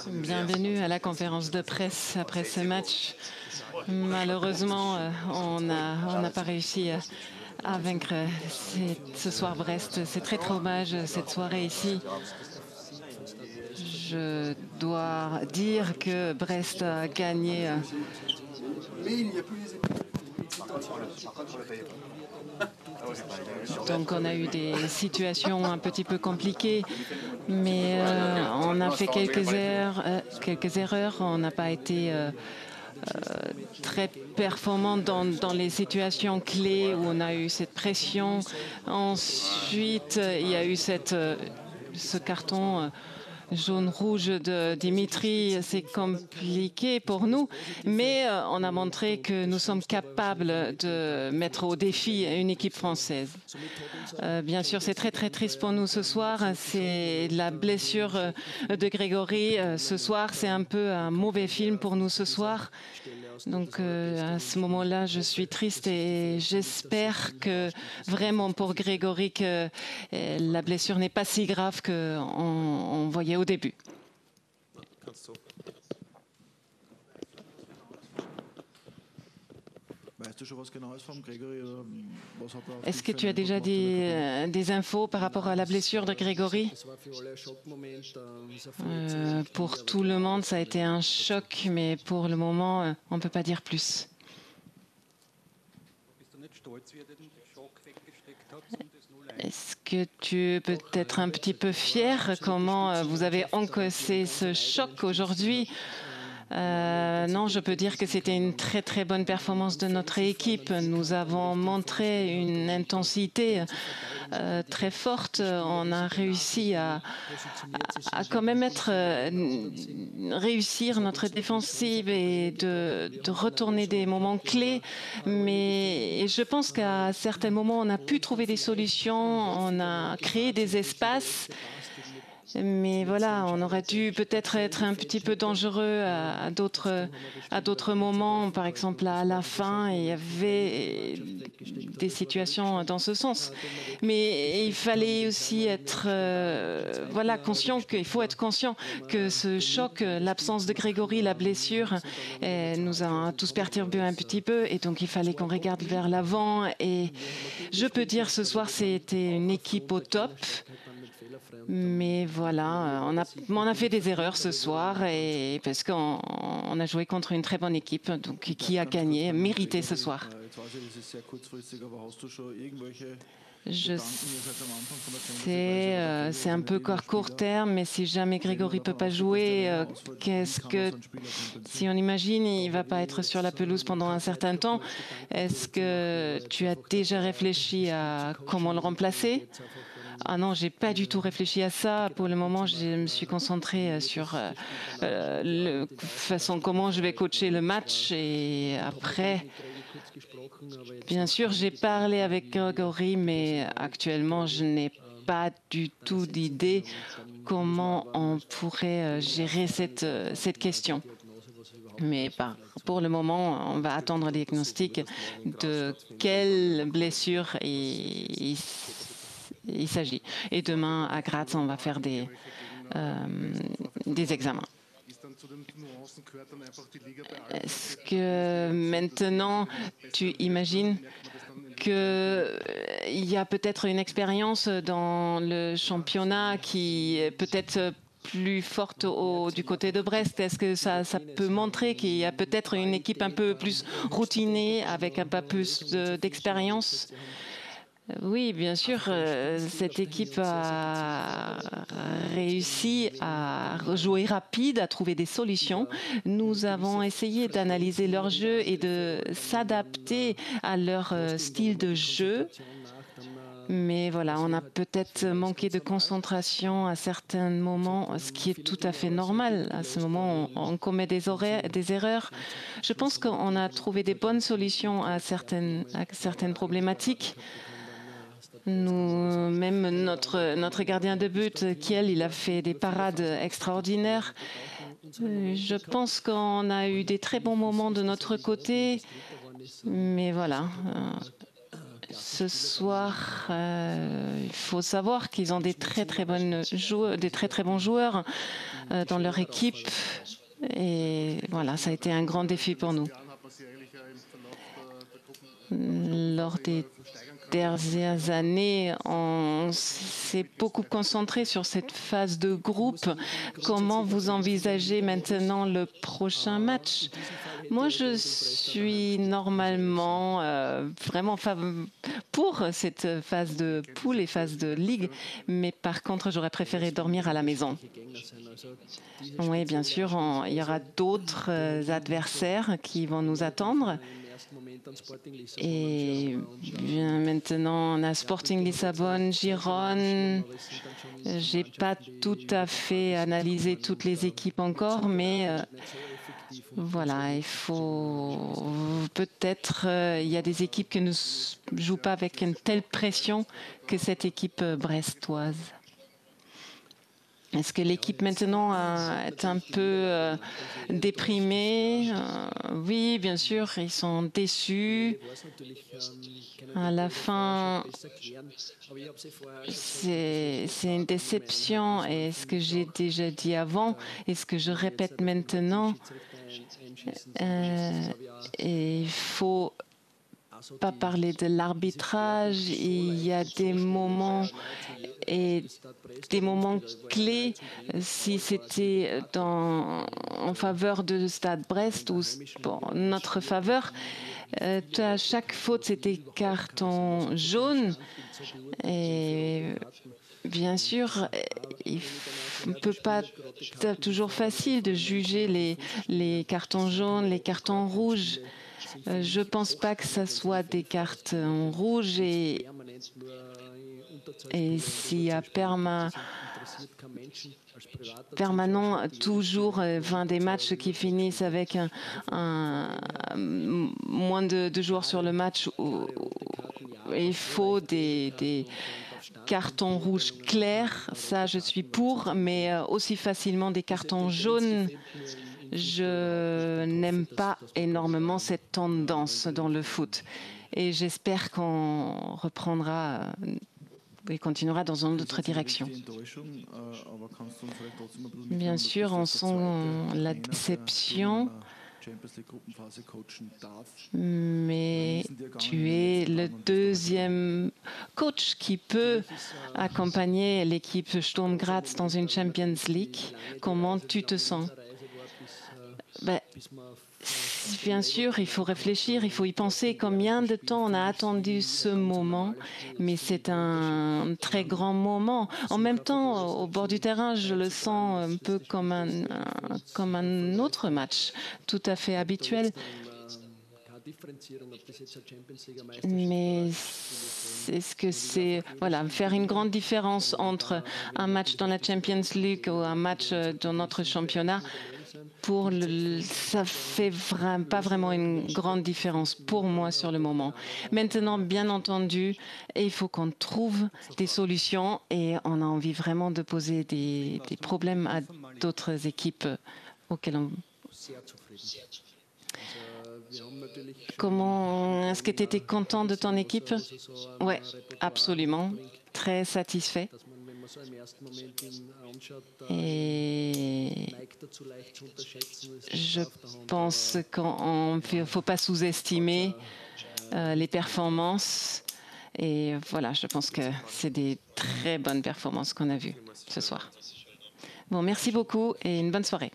Bienvenue à la conférence de presse après ce match. Malheureusement, on n'a pas réussi à vaincre ce soir Brest. C'est très dommage cette soirée ici. Je dois dire que Brest a gagné. Donc on a eu des situations un petit peu compliquées, mais on a fait quelques erreurs. On n'a pas été très performant dans les situations clés où on a eu cette pression. Ensuite, il y a eu ce carton jaune-rouge de Dimitri. C'est compliqué pour nous, mais on a montré que nous sommes capables de mettre au défi une équipe française. Bien sûr, c'est très triste pour nous ce soir. C'est la blessure de Grégory. Ce soir, c'est un peu un mauvais film pour nous ce soir. Donc à ce moment-là, je suis triste et j'espère que vraiment pour Grégory que la blessure n'est pas si grave qu'on voyait au début. Est-ce que tu as déjà des infos par rapport à la blessure de Grégory? Pour tout le monde, ça a été un choc, mais pour le moment, on ne peut pas dire plus. Est-ce que tu peux être un petit peu fier? Comment vous avez encaissé ce choc aujourd'hui? Non, je peux dire que c'était une très bonne performance de notre équipe. Nous avons montré une intensité très forte. On a réussi à quand même réussir notre défensive et de retourner des moments clés. Mais je pense qu'à certains moments, on a pu trouver des solutions, on a créé des espaces. Mais voilà, on aurait dû peut-être être un petit peu dangereux à d'autres moments. Par exemple, à la fin, il y avait des situations dans ce sens. Mais il fallait aussi être conscient qu'il faut être conscient que ce choc, l'absence de Grégory, la blessure, nous a tous perturbés un petit peu. Et donc, il fallait qu'on regarde vers l'avant. Et je peux dire ce soir, c'était une équipe au top. Mais voilà, on a fait des erreurs ce soir et parce qu'on a joué contre une très bonne équipe donc, qui a gagné, mérité ce soir. Je sais, c'est un peu court terme, mais si jamais Grégory ne peut pas jouer, si on imagine, il ne va pas être sur la pelouse pendant un certain temps, est-ce que tu as déjà réfléchi à comment le remplacer? Ah non, j'ai pas du tout réfléchi à ça. Pour le moment, je me suis concentrée sur comment je vais coacher le match. Et après, bien sûr, j'ai parlé avec Grégory, mais actuellement, je n'ai pas du tout d'idée comment on pourrait gérer cette question. Mais pour le moment, on va attendre le diagnostic de quelle blessure il s'agit. Et demain, à Graz, on va faire des examens. Est-ce que maintenant, tu imagines qu'il y a peut-être une expérience dans le championnat qui est peut-être plus forte du côté de Brest? Est-ce que ça peut montrer qu'il y a peut-être une équipe un peu plus routinée, avec un peu plus d'expérience? Oui, bien sûr, cette équipe a réussi à jouer rapide, à trouver des solutions. Nous avons essayé d'analyser leur jeu et de s'adapter à leur style de jeu. Mais voilà, on a peut-être manqué de concentration à certains moments, ce qui est tout à fait normal. À ce moment, on commet des erreurs. Je pense qu'on a trouvé des bonnes solutions à certaines problématiques. Même notre gardien de but, Kiel, il a fait des parades extraordinaires. Je pense qu'on a eu des très bons moments de notre côté. Mais voilà, Ce soir, il faut savoir qu'ils ont des très bons joueurs dans leur équipe. Et voilà, ça a été un grand défi pour nous. Lors des dernières années, on s'est beaucoup concentré sur cette phase de groupe. Comment vous envisagez maintenant le prochain match? Moi, je suis normalement vraiment pour cette phase de poule et phase de ligue, mais par contre, j'aurais préféré dormir à la maison. Oui, bien sûr, il y aura d'autres adversaires qui vont nous attendre. Et bien maintenant, on a Sporting Lissabonne, Gijón. Je n'ai pas tout à fait analysé toutes les équipes encore, mais voilà, il faut peut-être, il y a des équipes qui ne jouent pas avec une telle pression que cette équipe brestoise. Est-ce que l'équipe maintenant est un peu déprimée? Oui, bien sûr, ils sont déçus. À la fin, c'est une déception. Et ce que j'ai déjà dit avant et ce que je répète maintenant, et il faut pas parler de l'arbitrage. Il y a des moments clés. Si c'était en faveur de Stade Brest ou notre faveur, à chaque faute, c'était carton jaune. Et bien sûr, il ne peut pas être toujours facile de juger les cartons jaunes, les cartons rouges. Je ne pense pas que ce soit des cartes en rouge et s'il y a permanent toujours 20 des matchs qui finissent avec moins de joueurs sur le match, il faut des cartons rouges clairs, ça je suis pour, mais aussi facilement des cartons jaunes. Je n'aime pas énormément cette tendance dans le foot et j'espère qu'on reprendra et continuera dans une autre direction. Bien sûr, on sent la déception, mais tu es le deuxième coach qui peut accompagner l'équipe Sturm Graz dans une Champions League. Comment tu te sens? Bien sûr, il faut réfléchir, il faut y penser. Combien de temps on a attendu ce moment? Mais c'est un très grand moment. En même temps, au bord du terrain, je le sens un peu comme un autre match, tout à fait habituel. Mais est-ce que c'est faire une grande différence entre un match dans la Champions League ou un match dans notre championnat? Ça fait pas vraiment une grande différence pour moi sur le moment. Maintenant, bien entendu, il faut qu'on trouve des solutions et on a envie vraiment de poser des problèmes à d'autres équipes auxquelles on... Comment est-ce que tu étais content de ton équipe? Oui, absolument. Très satisfait. Et je pense qu'il ne faut pas sous-estimer les performances. Et voilà, je pense que c'est des très bonnes performances qu'on a vues ce soir. Bon, merci beaucoup et une bonne soirée.